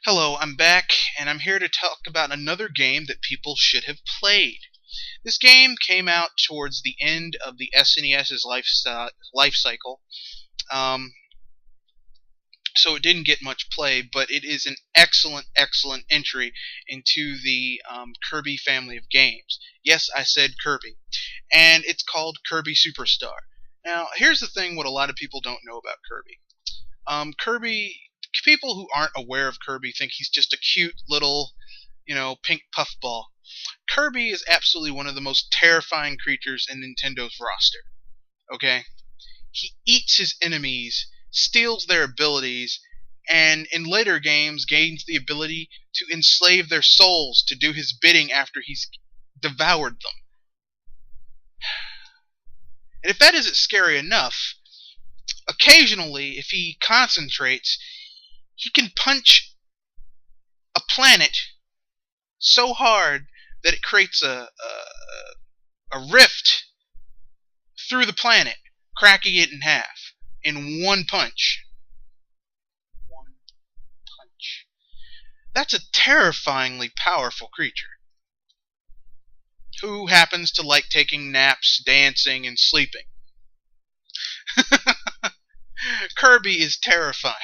Hello, I'm back, and I'm here to talk about another game that people should have played. This game came out towards the end of the SNES's life cycle, um, so it didn't get much play, but it is an excellent, excellent entry into the Kirby family of games. Yes, I said Kirby. And it's called Kirby Superstar. Now, here's the thing what a lot of people don't know about Kirby. Kirby, people who aren't aware of Kirby think he's just a cute little, pink puffball. Kirby is absolutely one of the most terrifying creatures in Nintendo's roster. Okay? He eats his enemies, steals their abilities, and in later games gains the ability to enslave their souls to do his bidding after he's devoured them. And if that isn't scary enough, occasionally, if he concentrates, he can punch a planet so hard that it creates a rift through the planet, cracking it in half in one punch. One punch. That's a terrifyingly powerful creature who happens to like taking naps, dancing, and sleeping. Kirby is terrifying.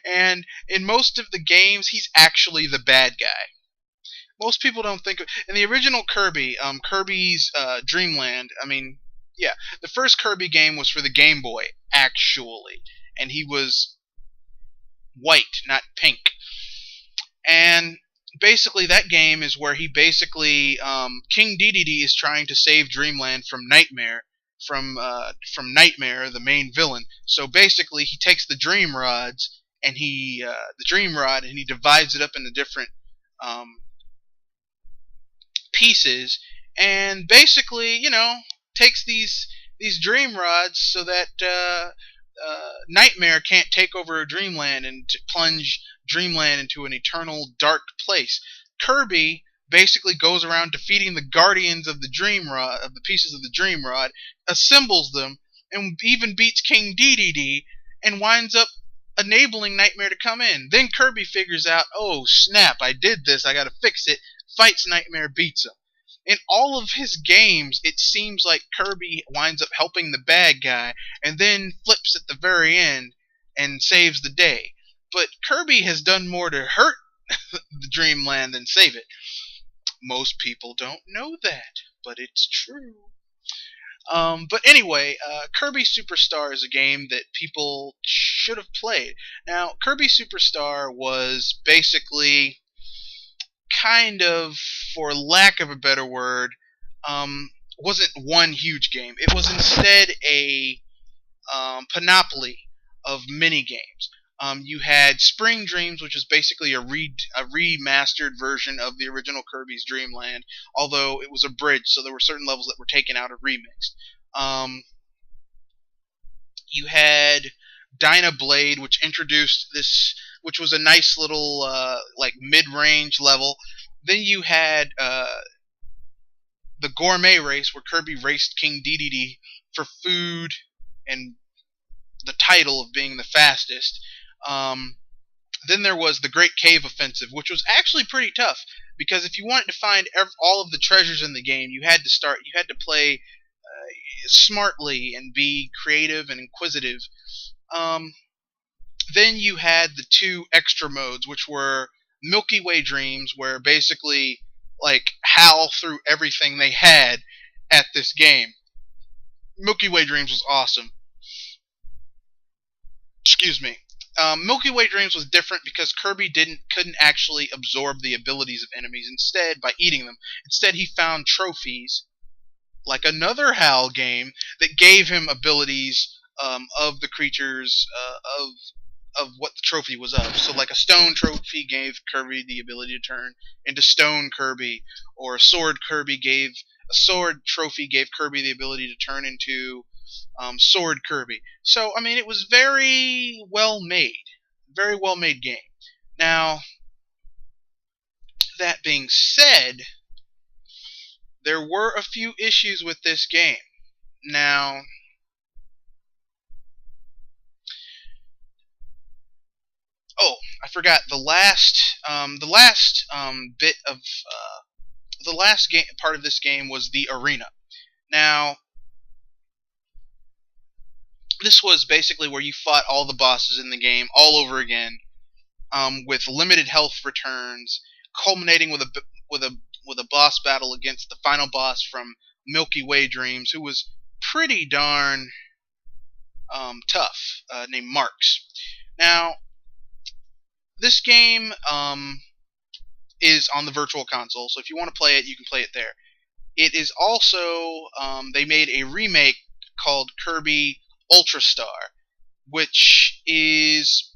And in most of the games, he's actually the bad guy. Most people don't think in the original Kirby, Kirby's Dreamland. Yeah, the first Kirby game was for the Game Boy, actually, and he was white, not pink. And basically, that game is where he basically King Dedede is trying to save Dreamland from Nightmare, from Nightmare, the main villain. So basically, he takes the Dream Rods and he divides it up into different pieces, and basically, takes these Dream Rods so that Nightmare can't take over Dreamland and to plunge Dreamland into an eternal dark place. Kirby basically goes around defeating the guardians of the Dream Rod, of the pieces of the Dream Rod, assembles them, and even beats King Dedede, and winds up enabling Nightmare to come in. Then Kirby figures out, oh snap, I did this, I gotta fix it, fights Nightmare, beats him. In all of his games, it seems like Kirby winds up helping the bad guy, and then flips at the very end and saves the day. But Kirby has done more to hurt the Dreamland than save it. Most people don't know that, but it's true. But anyway, Kirby Superstar is a game that people should have played. Now, Kirby Superstar was basically kind of, for lack of a better word, wasn't one huge game. It was instead a panoply of mini games. You had Spring Dreams, which is basically a remastered version of the original Kirby's Dream Land, although it was abridged, so there were certain levels that were taken out or remixed. You had Dyna Blade, which introduced this, which was a nice little like mid-range level. Then you had the Gourmet Race, where Kirby raced King Dedede for food and the title of being the fastest. Then there was the Great Cave Offensive, which was actually pretty tough, because if you wanted to find all of the treasures in the game, you had to play smartly and be creative and inquisitive. Then you had the two extra modes, which were Milky Way Dreams, where basically like howl through everything they had at this game. Milky Way Dreams was awesome. Excuse me. Milky Way Dreams was different because Kirby couldn't actually absorb the abilities of enemies. Instead, by eating them, he found trophies, like another HAL game, that gave him abilities of the creatures of what the trophy was of. So, like a stone trophy gave Kirby the ability to turn into Stone Kirby, or a sword trophy gave Kirby the ability to turn into Sword Kirby. So, it was very well made game. Now, that being said, there were a few issues with this game. Now, I forgot the last bit of the last game part of this game was the arena. Now, this was basically where you fought all the bosses in the game all over again, with limited health returns, culminating with a boss battle against the final boss from Milky Way Dreams, who was pretty darn tough, named Marks. Now, this game is on the Virtual Console, so if you want to play it, you can play it there. It is also they made a remake called Kirby Ultrastar, which is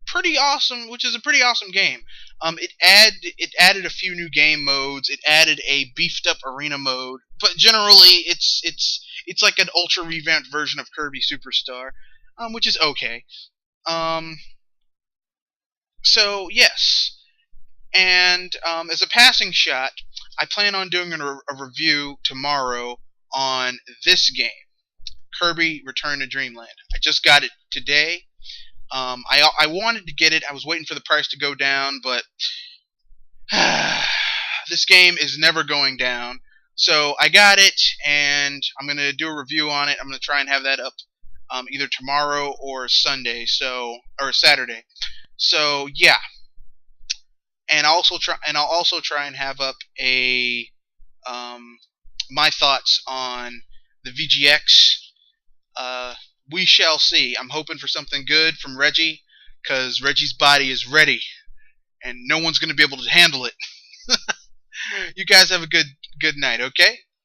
pretty awesome. Which is a pretty awesome game. It added a few new game modes. It added a beefed up arena mode, but generally it's like an ultra revamped version of Kirby Superstar, which is okay. Um, so yes, and as a passing shot, I plan on doing a review tomorrow on this game, Kirby Return to Dreamland. I just got it today. I wanted to get it. I was waiting for the price to go down, but this game is never going down. So I got it, and I'm going to do a review on it. I'm going to try and have that up either tomorrow or Sunday, or Saturday. So yeah, and I'll also try and have up a my thoughts on the VGX. We shall see. I'm hoping for something good from Reggie, because Reggie's body is ready, and no one's going to be able to handle it. You guys have a good night, okay?